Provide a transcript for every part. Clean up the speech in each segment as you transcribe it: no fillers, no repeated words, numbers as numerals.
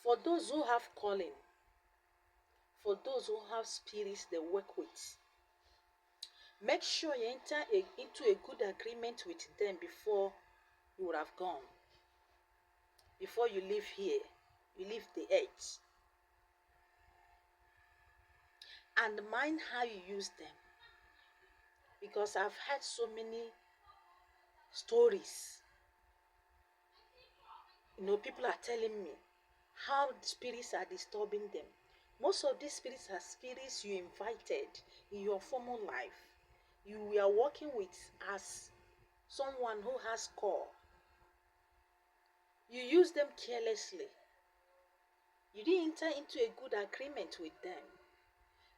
For those who have calling, for those who have spirits they work with, make sure you enter into a good agreement with them before you would have gone. Before you leave here, you leave the earth. And mind how you use them. Because I've heard so many stories. People are telling me how spirits are disturbing them. Most of these spirits are spirits you invited in your former life. You were working with as someone who has call. You use them carelessly. You didn't enter into a good agreement with them.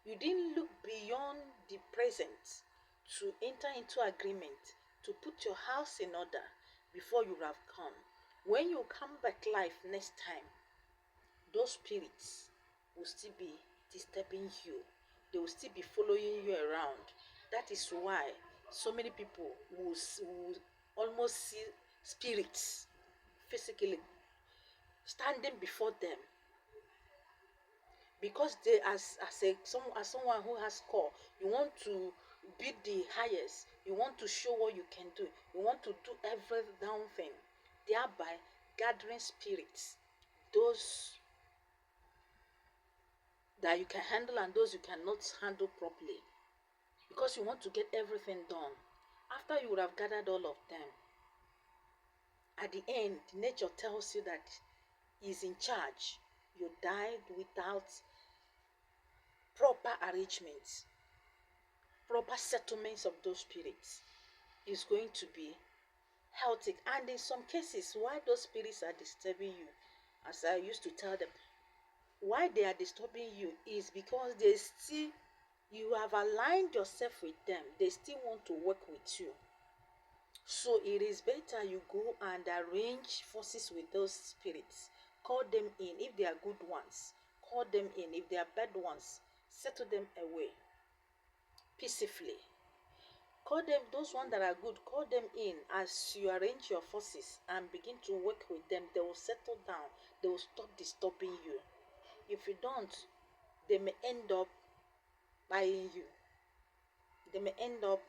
You didn't look beyond the present to enter into agreement, to put your house in order before you have come. When you come back life next time, those spirits will still be disturbing you. They will still be following you around. That is why so many people will almost see spirits physically standing before them, because they as someone who has call, you want to be the highest, you want to show what you can do, you want to do every down thing, thereby gathering spirits, those that you can handle and those you cannot handle properly, because you want to get everything done. After you would have gathered all of them, at the end nature tells you that he's in charge. You died without proper arrangements, proper settlements of those spirits. Is going to be healthy. And in some cases, why those spirits are disturbing you, as I used to tell them, why they are disturbing you is because you have aligned yourself with them. They still want to work with you. So it is better you go and arrange forces with those spirits. Call them in if they are good ones. Call them in if they are bad ones. Settle them away peacefully. Call them, those ones that are good, call them in as you arrange your forces and begin to work with them. They will settle down. They will stop disturbing you. If you don't, they may end up buying you. They may end up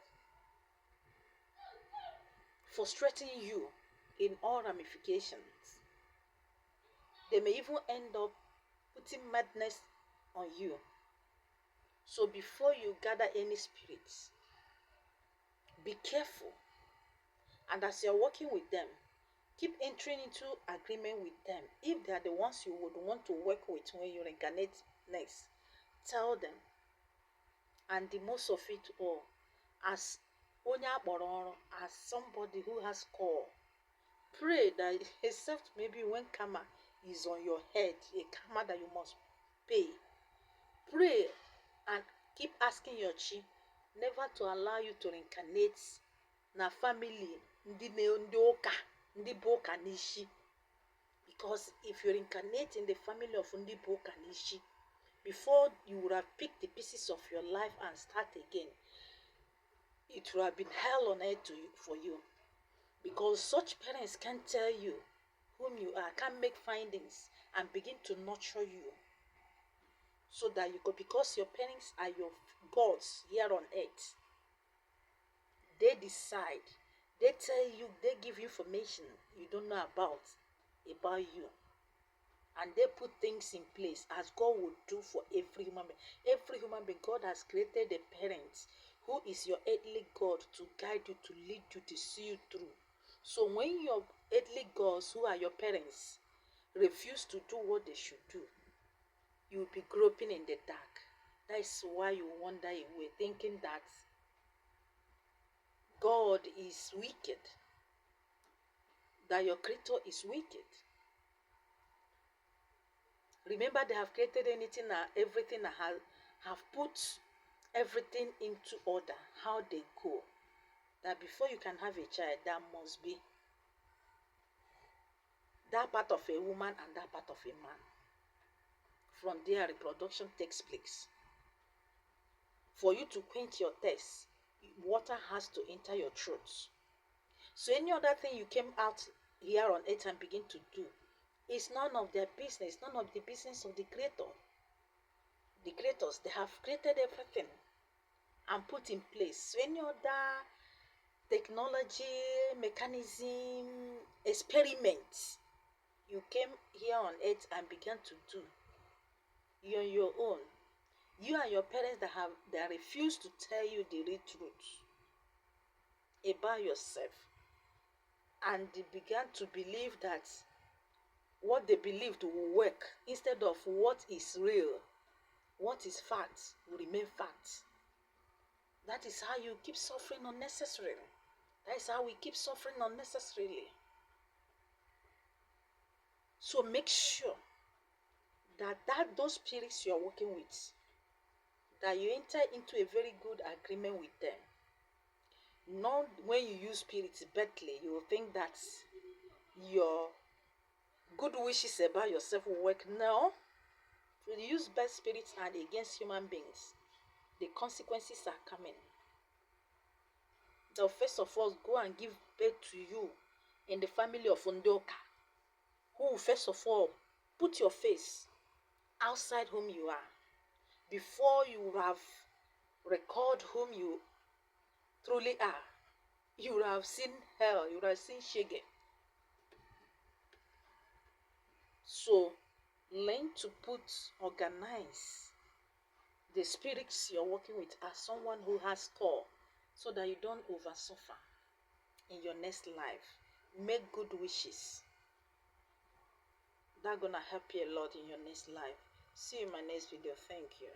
frustrating you in all ramifications. They may even end up putting madness on you. So before you gather any spirits, be careful. And as you're working with them, keep entering into agreement with them. If they are the ones you would want to work with when you reincarnate next, tell them. And the most of it all, as Onya Bororo, as somebody who has call, pray that except maybe when karma is on your head, a karma that you must pay, pray and keep asking your chi never to allow you to reincarnate na family ndị ụka, ndị bụ ụka n'ishi. Because if you reincarnate in the family of ndị bụ ụka n'ishi, before you would have picked the pieces of your life and start again, it would have been hell on earth for you. Because such parents can't tell you whom you are, can't make findings and begin to nurture you. So that you go, because your parents are your gods here on earth. They decide, they tell you, they give you information you don't know about you. And they put things in place as God would do for every human being. Every human being, God has created a parent who is your earthly God to guide you, to lead you, to see you through. So when your earthly gods, who are your parents, refuse to do what they should do, you will be groping in the dark. That is why you wander away, thinking that God is wicked, that your creator is wicked. Remember, they have created everything, have put everything into order, how they go. That before you can have a child, there must be that part of a woman and that part of a man. From there, reproduction takes place. For you to quench your thirst, water has to enter your throat. So any other thing you came out here on earth and begin to do, It's none of their business, none of the business of the creator. The creators, they have created everything and put in place. So any other technology, mechanism, experiments you came here on earth and began to do, you're on your own. You and your parents that refuse to tell you the real truth about yourself, and they began to believe that what they believed will work instead of what is real, what is fact will remain fact. That is how you keep suffering unnecessarily. That is how we keep suffering unnecessarily. So make sure that those spirits you are working with, that you enter into a very good agreement with them. Not when you use spirits badly, you will think that your good wishes about yourself will work. No. If you use bad spirits and against human beings, the consequences are coming. They'll first of all go and give birth to you in the family of Undoka, who will first of all put your face outside whom you are. Before you have recalled whom you truly are, you would have seen hell, you would have seen Shege. So learn to organize the spirits you're working with as someone who has core, so that you don't over suffer in your next life. Make good wishes. That's gonna help you a lot in your next life. See you in my next video. Thank you.